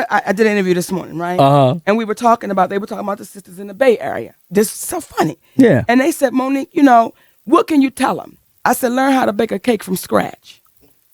I did an interview this morning, right? And they were talking about the sisters in the Bay Area. This is so funny. Yeah. And they said, Monique, what can you tell them? I said, learn how to bake a cake from scratch.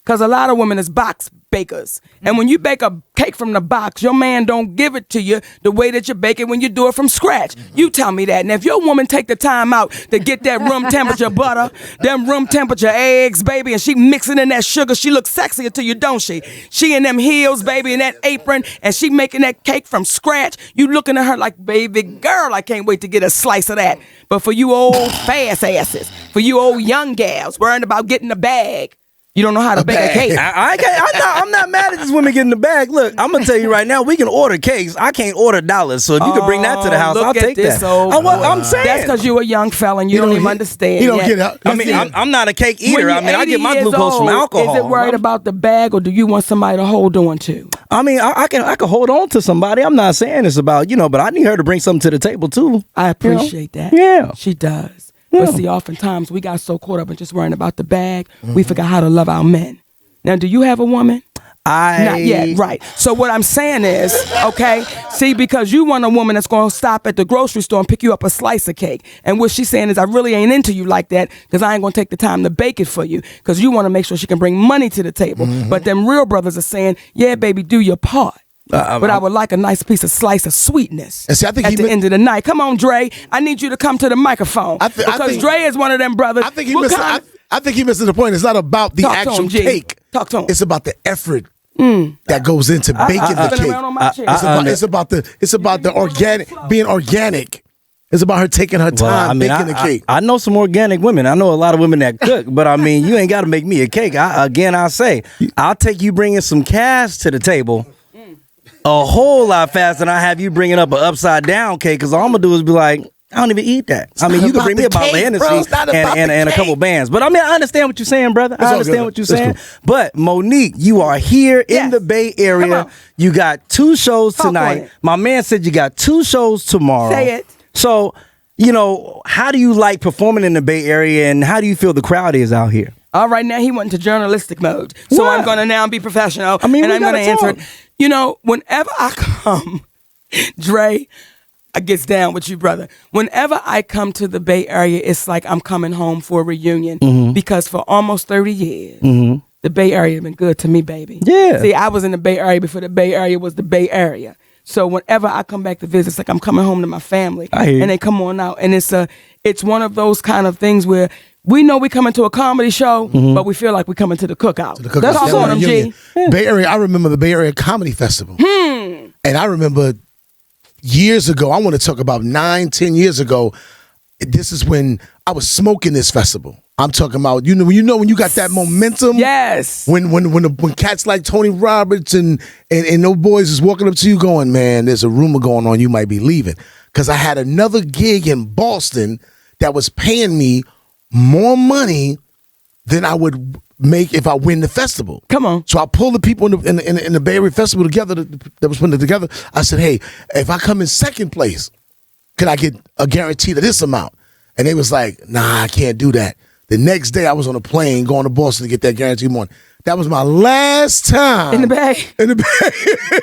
Because a lot of women is box bakers. And when you bake a cake from the box, your man don't give it to you the way that you bake it when you do it from scratch. You tell me that. And if your woman take the time out to get that room temperature butter, them room temperature eggs, baby, and she mixing in that sugar, she looks sexier to you, don't she? She in them heels, baby, in that apron, and she making that cake from scratch. You looking at her like, baby girl, I can't wait to get a slice of that. But for you old fast asses, for you old young gals worrying about getting a bag, you don't know how to bake a cake. I'm not mad at these women getting the bag. Look, I'm gonna tell you right now, we can order cakes. I can't order dollars. So if you can bring that to the house, I'll take that. I'm saying that's because you're a young fella and you don't even understand. You don't get it. I mean, I'm not a cake eater. I mean, I get my glucose from alcohol. Is it worried about the bag, or do you want somebody to hold on to? I mean, I can hold on to somebody. I'm not saying it's about but I need her to bring something to the table too. I appreciate that. Yeah, she does. But see, oftentimes we got so caught up in just worrying about the bag, we forgot how to love our men. Now, do you have a woman? Not yet, right. So what I'm saying is, okay, see, because you want a woman that's going to stop at the grocery store and pick you up a slice of cake. And what she's saying is, I really ain't into you like that because I ain't going to take the time to bake it for you because you want to make sure she can bring money to the table. But them real brothers are saying, yeah, baby, do your part. But I would like a nice slice of sweetness and see, I think at the end of the night. Come on, Dre. I need you to come to the microphone. Because Dre is one of them brothers. I think he missing the point. It's not about the actual cake. Talk to him. It's about the effort that goes into baking the cake. It's about the organic, being organic. It's about her taking her time baking the cake. I know some organic women. I know a lot of women that cook, but I mean, you ain't got to make me a cake. I'll say, I'll take you bringing some cash to the table a whole lot faster than I have you bringing up an upside down cake, because all I'm going to do is be like, I don't even eat that. I mean, you can bring me a bottle of Hennessy and a couple bands. But I mean, I understand what you're saying, brother. I understand what you're saying. Cool. But Monique, you are here in the Bay Area. You got 2 shows tonight. My man said you got 2 shows tomorrow. Say it. So, how do you like performing in the Bay Area, and how do you feel the crowd is out here? All right, now he went into journalistic mode. So I'm going to now be professional. I mean, and I'm going to answer it. Whenever I come, Dre, I gets down with you, brother. Whenever I come to the Bay Area, it's like I'm coming home for a reunion because for almost 30 years, the Bay Area has been good to me, baby. Yeah. See, I was in the Bay Area before the Bay Area was the Bay Area. So whenever I come back to visit, it's like I'm coming home to my family. And they come on out. And it's one of those kind of things where we know we coming to a comedy show, but we feel like we coming to the cookout. That's all on G. Bay Area, I remember the Bay Area Comedy Festival. And I remember years ago, I want to talk about 9-10 years ago, this is when I was smoking this festival. I'm talking about, when you got that momentum. Yes. When cats like Tony Roberts and those boys is walking up to you going, man, there's a rumor going on, you might be leaving. Because I had another gig in Boston that was paying me more money than I would make if I win the festival. Come on. So I pulled the people in the Bay Area Festival together that was putting it together. I said, hey, if I come in second place, can I get a guarantee of this amount? And they was like, nah, I can't do that. The next day I was on a plane going to Boston to get that guarantee money. That was my last time. In the Bay? In the Bay.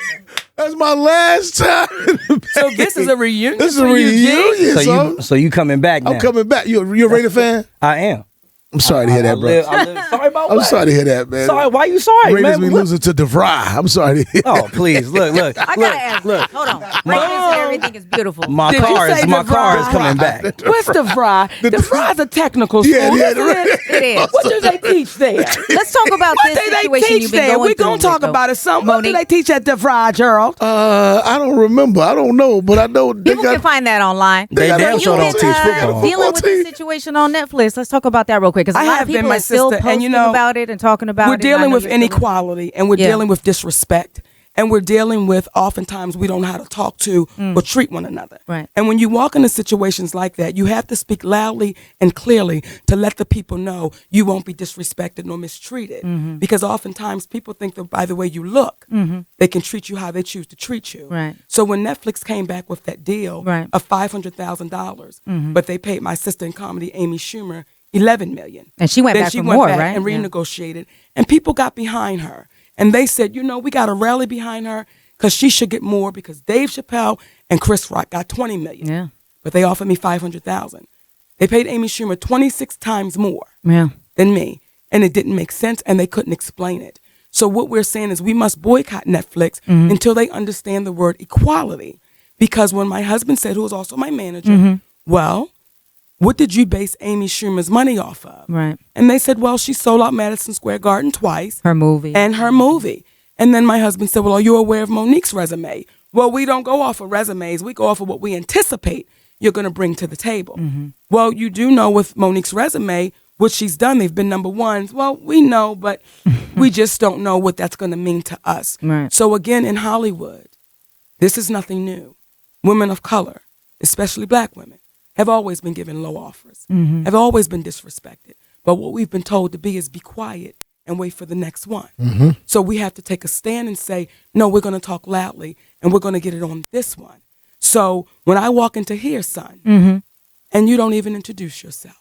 That's my last time in the Bay. So this is a reunion. This is a reunion. So you coming back now? I'm coming back. You a Raider fan? I am. I'm sorry to hear that, bro. Sorry about what? I'm sorry to hear that, man. Sorry, why you sorry, Raiders man? be losing to DeVry. I'm sorry to hear Oh, please, look. I gotta ask. Hold on. Raiders and everything is beautiful. My car is coming back. What's DeVry? DeVry is a technical school. It is. What do they teach there? Let's talk about this situation you've been going through. We're going to talk about it some. What do they teach at DeVry, Gerald? I don't remember. I don't know, but I know people can find that online. They damn sure don't teach football. Dealing with this situation on Netflix. Let's talk about that real quick, because a lot of people are still posting about it and talking about it. We're dealing with inequality, and we're dealing with disrespect, and we're dealing with oftentimes we don't know how to talk to or treat one another. Right. And when you walk into situations like that, you have to speak loudly and clearly to let the people know you won't be disrespected nor mistreated. Because oftentimes people think that by the way you look, they can treat you how they choose to treat you. Right. So when Netflix came back with that deal of $500,000, but they paid my sister in comedy, Amy Schumer, $11 million. And she went back for more, right? And renegotiated. And people got behind her. And they said, we got to rally behind her because she should get more because Dave Chappelle and Chris Rock got $20 million. Yeah. But they offered me $500,000. They paid Amy Schumer 26 times more than me, and it didn't make sense, and they couldn't explain it. So what we're saying is we must boycott Netflix until they understand the word equality. Because when my husband said, who was also my manager, well, what did you base Amy Schumer's money off of? Right. And they said, well, she sold out Madison Square Garden twice. Her movie. And her movie. And then my husband said, well, are you aware of Monique's resume? Well, we don't go off of resumes. We go off of what we anticipate you're going to bring to the table. Well, you do know with Monique's resume, what she's done, they've been number ones. Well, we know, but we just don't know what that's going to mean to us. Right. So again, in Hollywood, this is nothing new. Women of color, especially black women, have always been given low offers, have always been disrespected. But what we've been told to be is be quiet and wait for the next one. So we have to take a stand and say, no, we're going to talk loudly and we're going to get it on this one. So when I walk into here, son, and you don't even introduce yourself.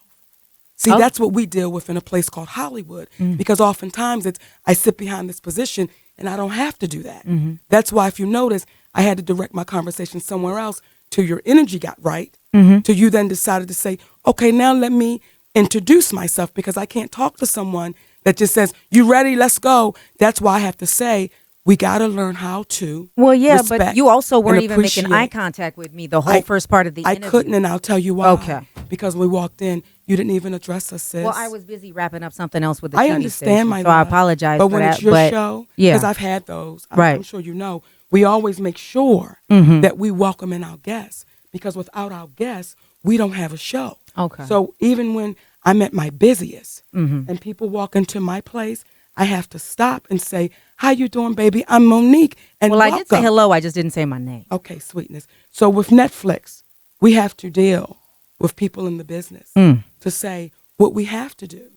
See, that's what we deal with in a place called Hollywood, because oftentimes it's I sit behind this position and I don't have to do that. That's why if you notice, I had to direct my conversation somewhere else till your energy got right, till you then decided to say, okay, now let me introduce myself, because I can't talk to someone that just says, you ready, let's go. That's why I have to say, we got to learn how to but you also weren't even making eye contact with me the whole first part of the interview. I couldn't, and I'll tell you why. Okay. Because when we walked in, you didn't even address us, sis. Well, I was busy wrapping up something else with the I TV understand, station, my so love. I apologize but for when that. it's your show, because I've had those, I'm sure you know, we always make sure that we welcome in our guests, because without our guests, we don't have a show. Okay. So even when I'm at my busiest and people walk into my place, I have to stop and say, how you doing, baby? I'm Monique. And well, welcome. I did say hello. I just didn't say my name. Okay, sweetness. So with Netflix, we have to deal with people in the business to say what we have to do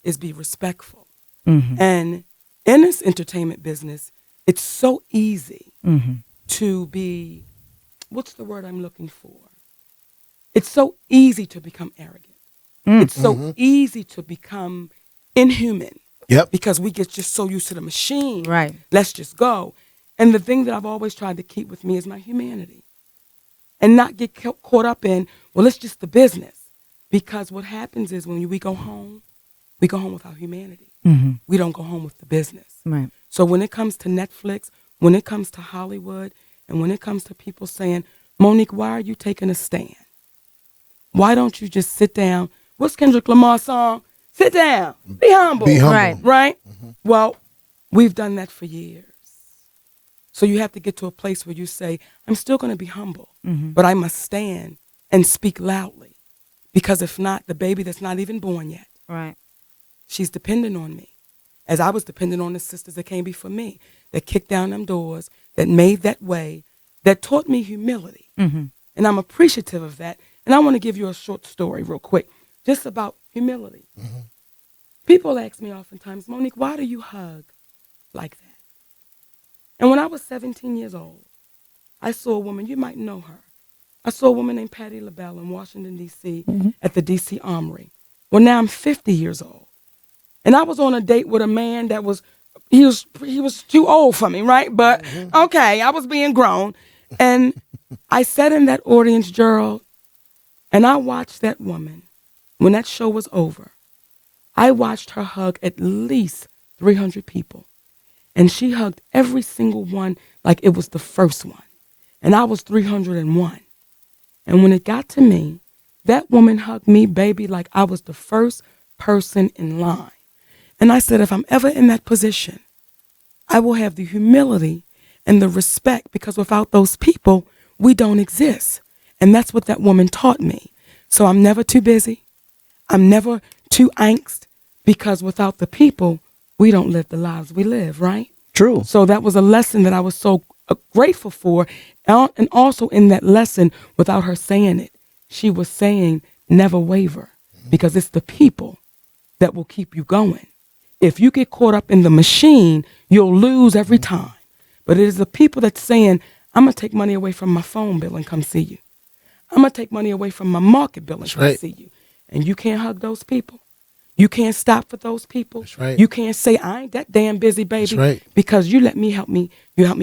is be respectful. And in this entertainment business, it's so easy to be, what's the word I'm looking for? It's so easy to become arrogant. It's so easy to become inhuman. Yep. Because we get just so used to the machine. Right. Let's just go. And the thing that I've always tried to keep with me is my humanity. And not get caught up in, well, it's just the business. Because what happens is when we go home with our humanity. We don't go home with the business. Right. So when it comes to Netflix, when it comes to Hollywood, and when it comes to people saying, Monique, why are you taking a stand? Why don't you just sit down? What's Kendrick Lamar's song? Sit down. Be humble. Be humble. Right. Right? Well, we've done that for years. So you have to get to a place where you say, I'm still going to be humble, but I must stand and speak loudly. Because if not, the baby that's not even born yet, Right. she's dependent on me. As I was dependent on the sisters that came before me, that kicked down them doors, that made that way, that taught me humility. And I'm appreciative of that. And I want to give you a short story real quick, just about humility. People ask me oftentimes, Monique, why do you hug like that? And when I was 17 years old, I saw a woman, you might know her. I saw a woman named Patti LaBelle in Washington, D.C. At the D.C. Armory. Well, now I'm 50 years old. And I was on a date with a man that he was too old for me, right? But, okay, I was being grown. And I sat in that audience, Gerald, and I watched that woman. When that show was over, I watched her hug at least 300 people. And she hugged every single one like it was the first one. And I was 301. And when it got to me, that woman hugged me, baby, like I was the first person in line. And I said, if I'm ever in that position, I will have the humility and the respect, because without those people, we don't exist. And that's what that woman taught me. So I'm never too busy. I'm never too angst, because without the people, we don't live the lives we live, right? True. So that was a lesson that I was so grateful for. And also in that lesson, without her saying it, she was saying, never waver, because it's the people that will keep you going. If you get caught up in the machine, you'll lose every time. But it is the people that's saying, I'm going to take money away from my phone bill and come see you. I'm going to take money away from my market bill and come see you. And you can't hug those people. You can't stop for those people. That's right. You can't say, I ain't that damn busy, baby. That's right. Because you help me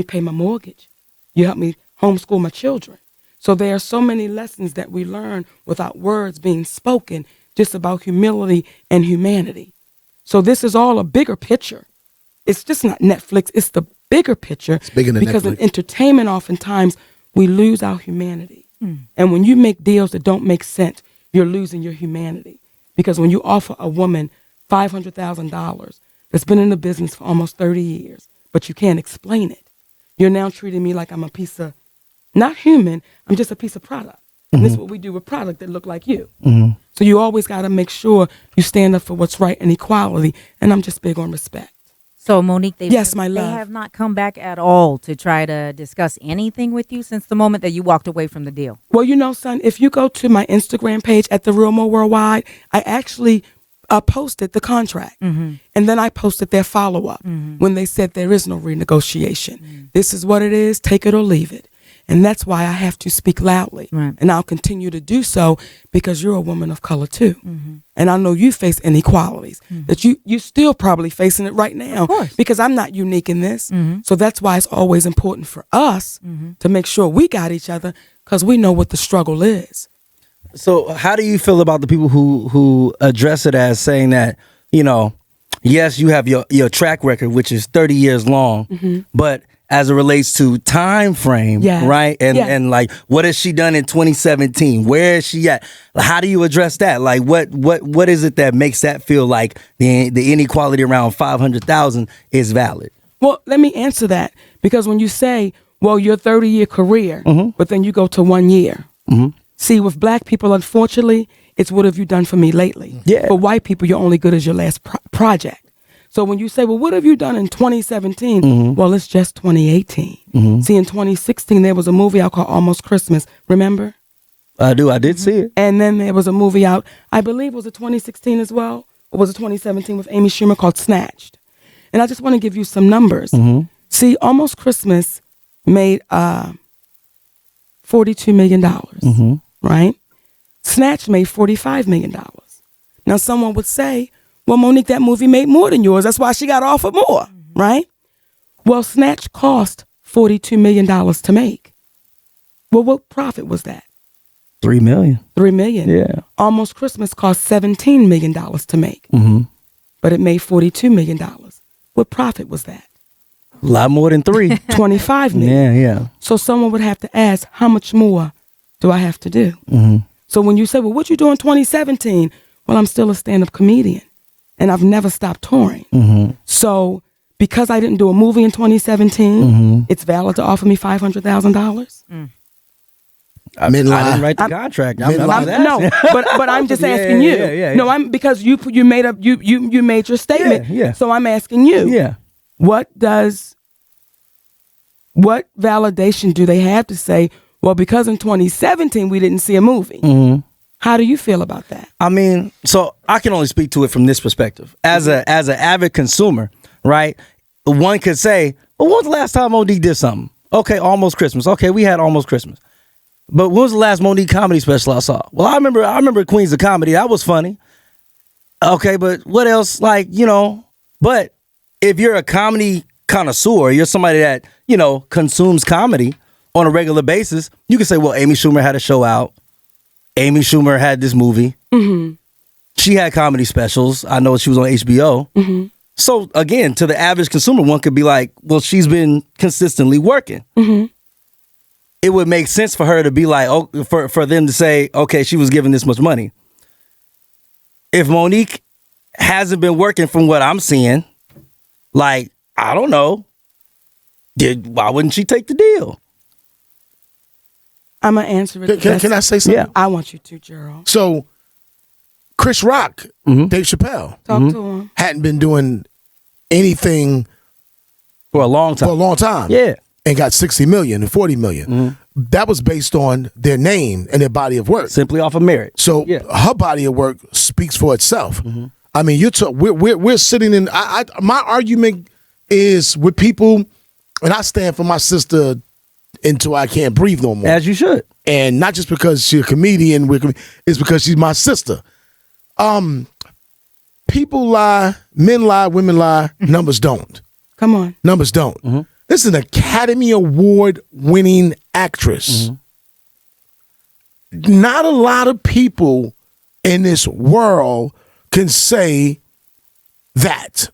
pay my mortgage. You help me homeschool my children. So there are so many lessons that we learn without words being spoken, just about humility and humanity. So this is all a bigger picture. It's just not Netflix. It's the bigger picture. It's bigger than because Netflix. in entertainment, oftentimes, we lose our humanity. And when you make deals that don't make sense, you're losing your humanity. Because when you offer a woman $500,000 that's been in the business for almost 30 years, but you can't explain it, you're now treating me like I'm a piece of, not human, I'm just a piece of product. And this is what we do with product that look like you. So you always got to make sure you stand up for what's right and equality. And I'm just big on respect. So, Monique, they have not come back at all to try to discuss anything with you since the moment that you walked away from the deal. Well, you know, son, if you go to my Instagram page at The Real Mo Worldwide, I actually posted the contract. And then I posted their follow-up when they said there is no renegotiation. This is what it is, take it or leave it. And that's why I have to speak loudly. Right. And I'll continue to do so because you're a woman of color too. And I know you face inequalities that you still probably facing it right now because I'm not unique in this. So that's why it's always important for us to make sure we got each other because we know what the struggle is. So how do you feel about the people who address it as saying that, you know, yes, you have your track record, which is 30 years long, but as it relates to time frame, right? And like, what has she done in 2017? Where is she at? How do you address that? Like, what is it that makes that feel like the inequality around 500,000 is valid? Well, let me answer that because when you say, well, your 30-year career, but then you go to 1 year. See, with black people, unfortunately, it's what have you done for me lately? Yeah. For white people, you're only good as your last project. So when you say, well, what have you done in 2017? Well, it's just 2018. See, in 2016, there was a movie out called Almost Christmas. Remember? I do. I did see it. And then there was a movie out, I believe was it 2016 as well? Or was it 2017 with Amy Schumer called Snatched? And I just want to give you some numbers. See, Almost Christmas made $42 million, right? Snatched made $45 million. Now, someone would say, well, Monique, that movie made more than yours. That's why she got offered more, right? Well, Snatch cost $42 million to make. Well, what profit was that? $3 million. $3 million. Yeah. Almost Christmas cost $17 million to make. But it made $42 million. What profit was that? A lot more than 3. $25 million. Yeah. So someone would have to ask, how much more do I have to do? So when you say, well, what you do in 2017? Well, I'm still a stand-up comedian. And I've never stopped touring. So because I didn't do a movie in 2017, it's valid to offer me $500,000? I didn't write the contract. No, but I'm just asking you. Yeah. No, because you made your statement. Yeah. So I'm asking you. Yeah. What validation do they have to say, well, because in 2017 we didn't see a movie? How do you feel about that? I mean, so I can only speak to it from this perspective. As an avid consumer, right? One could say, well, when was the last time Monique did something? Okay, Almost Christmas. Okay, we had Almost Christmas. But when was the last Monique comedy special I saw? Well, I remember Queens of Comedy. That was funny. Okay, but what else? Like, you know, but if you're a comedy connoisseur, you're somebody that, you know, consumes comedy on a regular basis, you can say, well, Amy Schumer had a show out. Amy Schumer had this movie. She had comedy specials. I know she was on HBO. So again, to the average consumer, one could be like, well, she's been consistently working. It would make sense for her to be like, oh, for them to say, okay, she was given this much money. If Monique hasn't been working from what I'm seeing, like, I don't know, why wouldn't she take the deal? I'm going to answer it. Can I say something? Yeah. I want you to, Gerald. So, Chris Rock, Dave Chappelle, Talk to him. hadn't been doing anything For a long time. Yeah. And got 60 million and 40 million. That was based on their name and their body of work. Simply off of merit. So her body of work speaks for itself. I mean, we're sitting in. My argument is with people, and I stand for my sister until I can't breathe no more. As you should. And not just because she's a comedian, it's because she's my sister. people lie, men lie, women lie, numbers don't. Come on. Numbers don't. Mm-hmm. This is an Academy Award winning actress. Mm-hmm. Not a lot of people in this world can say that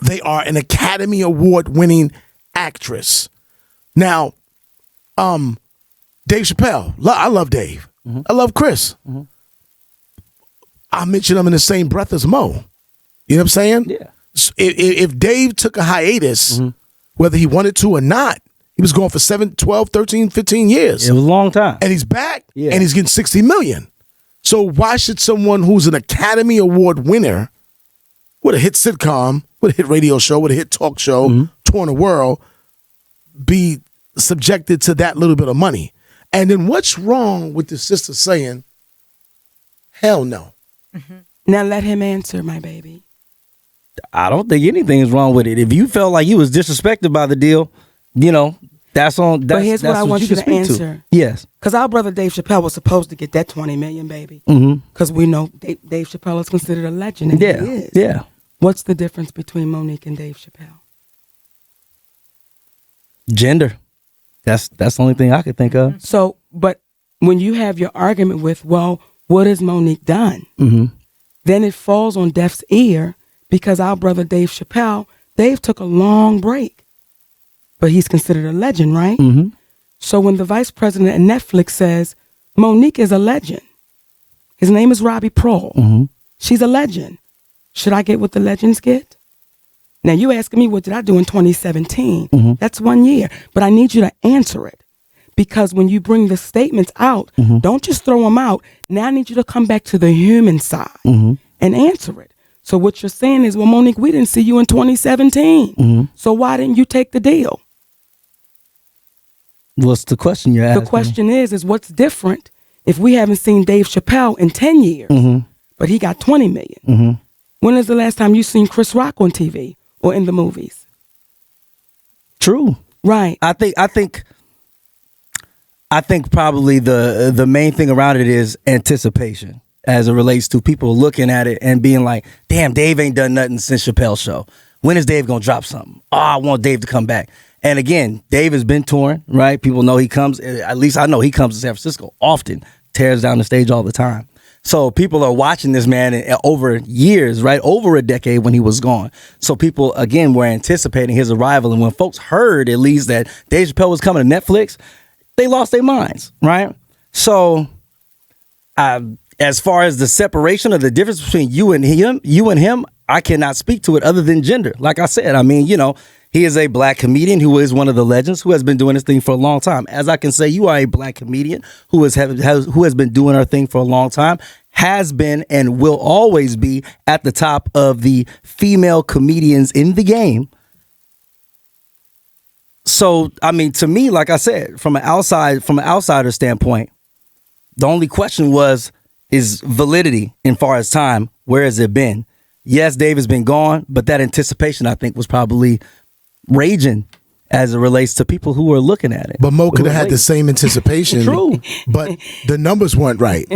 they are an Academy Award winning actress. Now, Dave Chappelle. I love Dave. Mm-hmm. I love Chris. Mm-hmm. I mention them in the same breath as Mo. You know what I'm saying? Yeah. If Dave took a hiatus, whether he wanted to or not, he was going for 7, 12, 13, 15 years. It was a long time. And he's back, Yeah. and he's getting $60 million. So why should someone who's an Academy Award winner with a hit sitcom, with a hit radio show, with a hit talk show, touring the world, be subjected to that little bit of money? And then what's wrong with the sister saying, hell no? Now let him answer, my baby. I don't think anything is wrong with it. If you felt like you was disrespected by the deal, you know, that's on. That's, But here's what I want you can to speak answer. Yes. Because our brother Dave Chappelle was supposed to get that $20 million, baby. Mm-hmm. Because we know Dave Chappelle is considered a legend. And Yeah. he is. Yeah. What's the difference between Monique and Dave Chappelle? Gender. That's the only thing I could think of. So, but when you have your argument with, well, what has Monique done? Mm-hmm. Then it falls on deaf's ear because our brother Dave Chappelle, Dave took a long break. But he's considered a legend, right? Mm-hmm. So when the vice president at Netflix says, Monique is a legend. His name is Robbie Prohl. Mm-hmm. She's a legend. Should I get what the legends get? Now, you asking me what did I do in 2017? Mm-hmm. That's 1 year. But I need you to answer it. Because when you bring the statements out, don't just throw them out. Now I need you to come back to the human side and answer it. So what you're saying is, well, Monique, we didn't see you in 2017. So why didn't you take the deal? What's the question you're asking? The question is what's different if we haven't seen Dave Chappelle in 10 years, but he got 20 million? When is the last time you seen Chris Rock on TV or in the movies? True. Right. I think probably the main thing around it is anticipation as it relates to people looking at it and being like, damn, Dave ain't done nothing since Chappelle's show. When is Dave gonna drop something? Oh, I want Dave to come back. And again, Dave has been touring, right? People know he comes, at least I know he comes to San Francisco often, tears down the stage all the time. So people are watching this man over years, right? Over a decade when he was gone. So people, again, were anticipating his arrival. And when folks heard at least that Dave Chappelle was coming to Netflix, they lost their minds, right? So as far as the separation or the difference between you and him, I cannot speak to it other than gender. Like I said, I mean, you know, he is a black comedian who is one of the legends who has been doing this thing for a long time. As I can say, you are a black comedian who has been doing our thing for a long time, has been and will always be at the top of the female comedians in the game. So, I mean, to me, like I said, from an outsider standpoint, the only question is validity in far as time. Where has it been? Yes, Dave has been gone, but that anticipation, I think, was probably raging as it relates to people who were looking at it. But Mo could have had the same anticipation. True. But the numbers weren't right.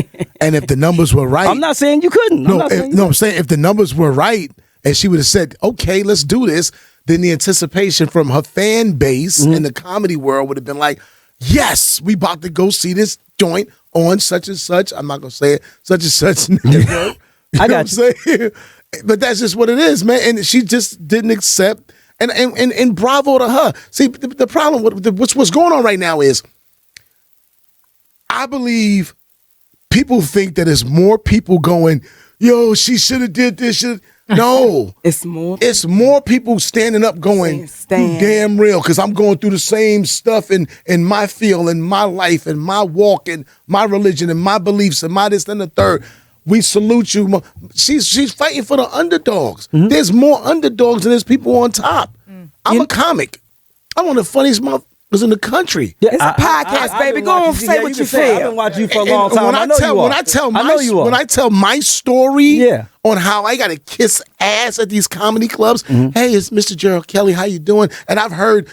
And if the numbers were right. I'm not saying you couldn't. I'm saying if the numbers were right and she would have said, okay, let's do this, then the anticipation from her fan base in the comedy world would have been like, yes, we about to go see this joint on such and such. I'm not going to say it, such and such network. I got you. What I'm saying? But that's just what it is, man. And she just didn't accept. And bravo to her. See, the problem with what's going on right now is I believe people think that there's more people going, yo, she should have did this. No. It's more people standing up going, you damn real, because I'm going through the same stuff in my field, in my life, in my walk, in my religion, and my beliefs, and my this and the third. We salute you. She's fighting for the underdogs. There's more underdogs than there's people on top. I'm a comic. I'm one of the funniest motherfuckers in the country. It's a podcast, baby. Go on, say what you feel. I've been watching you for a long time. When I tell my story on how I got to kiss ass at these comedy clubs, hey, it's Mr. Gerald Kelly. How you doing? And I've heard,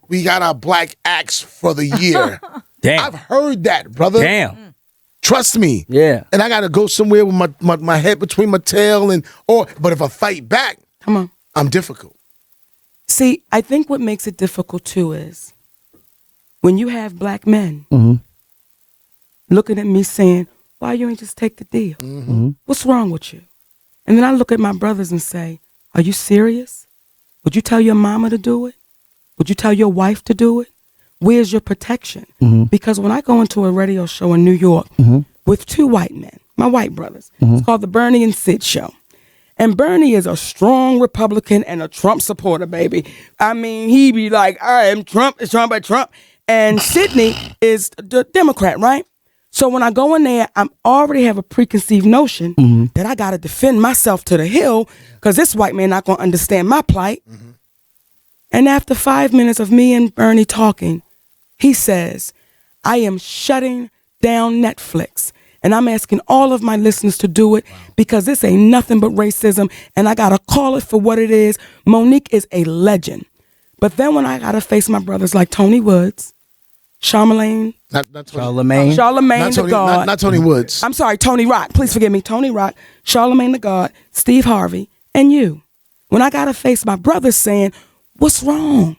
we got our black acts for the year. Damn. I've heard that, brother. Damn. Trust me. Yeah. And I got to go somewhere with my head between my tail but if I fight back, Come on. I'm difficult. See, I think what makes it difficult too is when you have black men looking at me saying, why you ain't just take the deal? What's wrong with you? And then I look at my brothers and say, are you serious? Would you tell your mama to do it? Would you tell your wife to do it? Where's your protection? Because when I go into a radio show in New York with two white men, my white brothers, it's called the Bernie and Sid Show. And Bernie is a strong Republican and a Trump supporter, baby. I mean, he be like, I am Trump, it's Trump, but Trump. And Sydney is the Democrat, right? So when I go in there, I already have a preconceived notion that I got to defend myself to the hill because this white man not going to understand my plight. And after 5 minutes of me and Bernie talking, he says, I am shutting down Netflix. And I'm asking all of my listeners to do it because this ain't nothing but racism. And I got to call it for what it is. Monique is a legend. But then when I got to face my brothers like Tony Woods, Charlamagne Not Charlamagne. Charlamagne the Tony, God. not Tony Woods. I'm sorry, Tony Rock. Please forgive me. Tony Rock, Charlamagne the God, Steve Harvey, and you. When I got to face my brothers saying, what's wrong?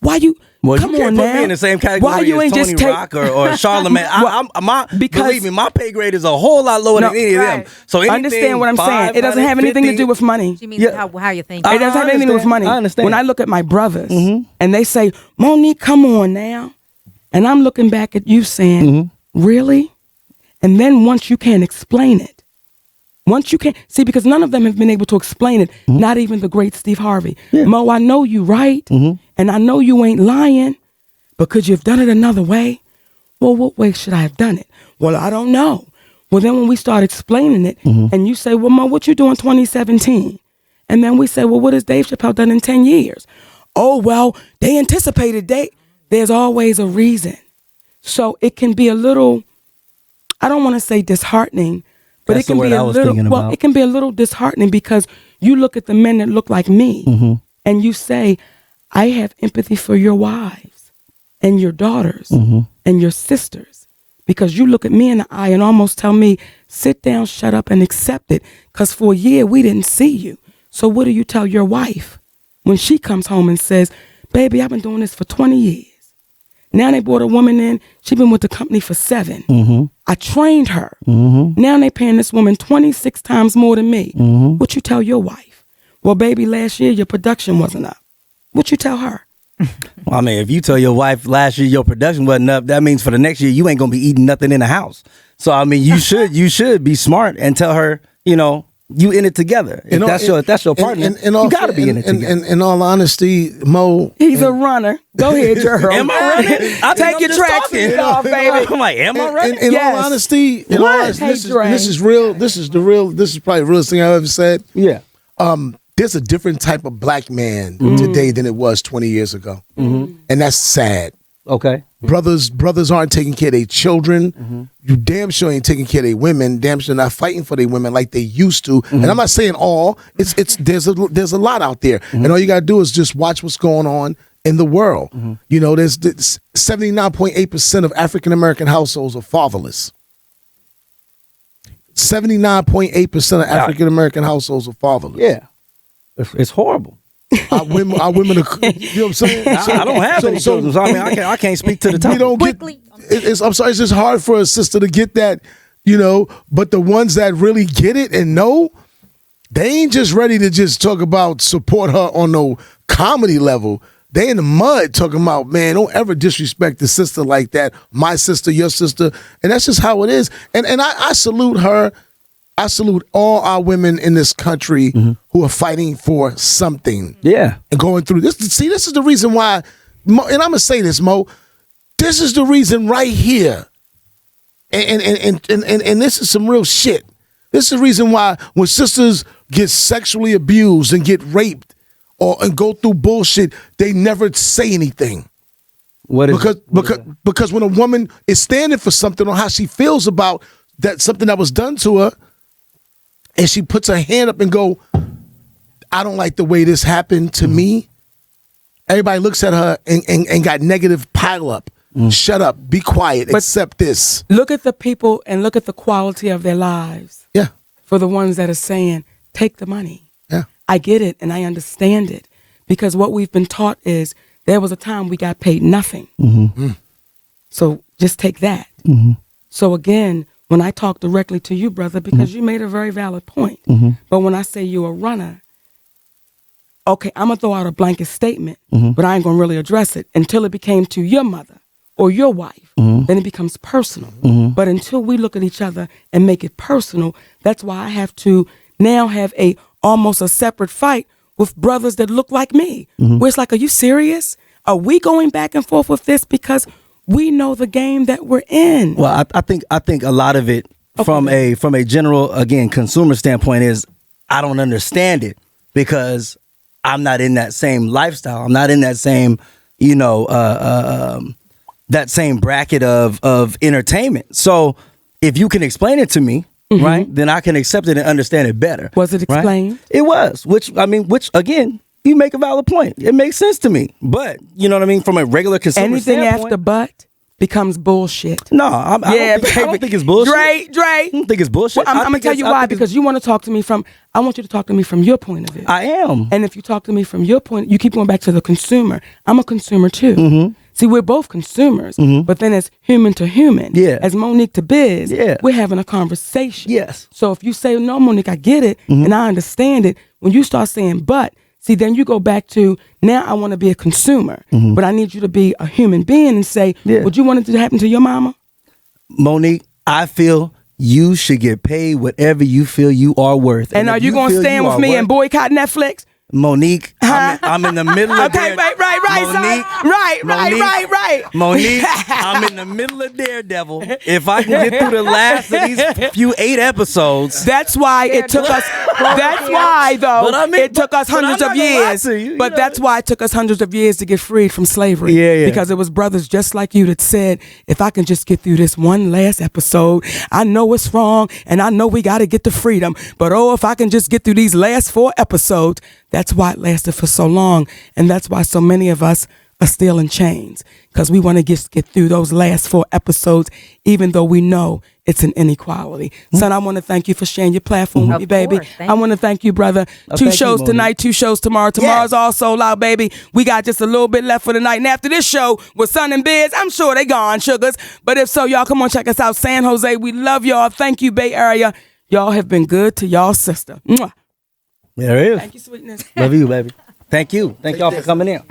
Why you... Well, Come you can't on put now. me in the same category Why you as ain't Tony just take Rock or Charlamagne. Because- Believe me, my pay grade is a whole lot lower than any of them. So anything understand what I'm saying. It doesn't have anything to do with money. She means how you think. It doesn't have anything to do with money. I understand. When I look at my brothers and they say, Monique, come on now. And I'm looking back at you saying, really? And then once you can't explain it, once you can't, see, because none of them have been able to explain it, not even the great Steve Harvey. Yeah. Mo, I know you right, and I know you ain't lying, but could you have done it another way? Well, what way should I have done it? Well, I don't know. Well, then when we start explaining it, and you say, well, Mo, what you do in 2017? And then we say, well, what has Dave Chappelle done in 10 years? Oh, well, they anticipated there's always a reason. So it can be a little, I don't want to say disheartening, but That's it can the be word I a was little, thinking well, about. it can be a little disheartening because you look at the men that look like me and you say, I have empathy for your wives and your daughters and your sisters because you look at me in the eye and almost tell me, sit down, shut up, and accept it because for a year we didn't see you. So what do you tell your wife when she comes home and says, baby, I've been doing this for 20 years. Now they brought a woman in. She been with the company for 7. I trained her. Now they paying this woman 26 times more than me. What you tell your wife? Well, baby, last year your production wasn't up. What you tell her? Well, I mean, if you tell your wife last year your production wasn't up, that means for the next year you ain't gonna be eating nothing in the house. So I mean, you should be smart and tell her, you in it together. If that's your partner, you gotta be in it together. In all honesty, Mo, He's a runner. Go ahead, Gerald. Am I running? I Take your tracksuit off, baby. I'm like, am I running? in Yes. all honesty, What? Hey, this Dre. is real. This is probably the realest thing I ever said. Yeah. There's a different type of black man today than it was 20 years ago, and that's sad. Okay. Brothers aren't taking care of their children. You damn sure ain't taking care of their women. Damn sure not fighting for their women like they used to. And I'm not saying all. There's a lot out there, and all you gotta do is just watch what's going on in the world. There's 79.8% of African American households are fatherless. 79.8% of African American households are fatherless. Yeah. It's horrible. Our women are, you know what I'm saying? I don't have any children, so I mean, I can't speak to the topic. We don't Quickly. I'm sorry, it's just hard for a sister to get that, but the ones that really get it and know, they ain't just ready to just talk about support her on no comedy level. They in the mud talking about, man, don't ever disrespect the sister like that. My sister, your sister. And that's just how it is. And I salute her. I salute all our women in this country who are fighting for something. Yeah. And going through this. See, this is the reason why, and I'm going to say this, Mo, this is the reason right here. And this is some real shit. This is the reason why when sisters get sexually abused and get raped and go through bullshit, they never say anything. Because when a woman is standing for something on how she feels about that something that was done to her, and she puts her hand up and go, I don't like the way this happened to me. Everybody looks at her and got negative pile up. Shut up. Be quiet. But accept this. Look at the people and look at the quality of their lives. Yeah. For the ones that are saying, take the money. Yeah. I get it and I understand it. Because what we've been taught is there was a time we got paid nothing. So just take that. So again, when I talk directly to you, brother, because you made a very valid point. But when I say you're a runner, okay, I'm going to throw out a blanket statement, but I ain't going to really address it until it became to your mother or your wife. Then it becomes personal. But until we look at each other and make it personal, that's why I have to now have almost a separate fight with brothers that look like me. Where it's like, are you serious? Are we going back and forth with this because we know the game that we're in? Well, I think a lot of it from a general, again, consumer standpoint is I don't understand it because I'm not in that same lifestyle. I'm not in that same, that same bracket of entertainment. So if you can explain it to me, right, then I can accept it and understand it better. Was it explained? Right? It was, which again, you make a valid point. It makes sense to me. But, you know what I mean, from a regular consumer anything standpoint, after but becomes bullshit. No, I don't think it's bullshit. Dre. I don't think it's bullshit. Well, I'm going to tell you why, because you want to talk to me I want you to talk to me from your point of view. I am. And if you talk to me from your point, you keep going back to the consumer. I'm a consumer too. See, we're both consumers, but then as human to human, as Monique to Biz, we're having a conversation. Yes. So if you say, no, Monique, I get it, and I understand it, when you start saying but, see, then you go back to, now I want to be a consumer, but I need you to be a human being and say, would you want it to happen to your mama? Monique, I feel you should get paid whatever you feel you are worth. And are you going to stand with me and boycott Netflix? Monique, I'm in the middle of right, Monique, right. Monique, I'm in the middle of Daredevil. If I can get through the last of these few 8 episodes. That's why it took us, that's why though, it took us hundreds of years. But that's why it took us hundreds of years to get freed from slavery. Yeah. Because it was brothers just like you that said, if I can just get through this one last episode, I know it's wrong and I know we got to get to freedom. But if I can just get through these last 4 episodes, that's why it lasted for so long. And that's why so many of us are still in chains. Because we want to get through those last 4 episodes, even though we know it's an inequality. Son, I want to thank you for sharing your platform with me, baby. I want to thank you, brother. 2 shows tonight, 2 shows tomorrow. Tomorrow's all sold out, baby. We got just a little bit left for the night. And after this show with Son and Biz, I'm sure they gone, sugars. But if so, y'all come on, check us out. San Jose, we love y'all. Thank you, Bay Area. Y'all have been good to y'all sister. Mwah. There it is. Thank you, sweetness. Love you, baby. Thank you. Thank y'all for coming in.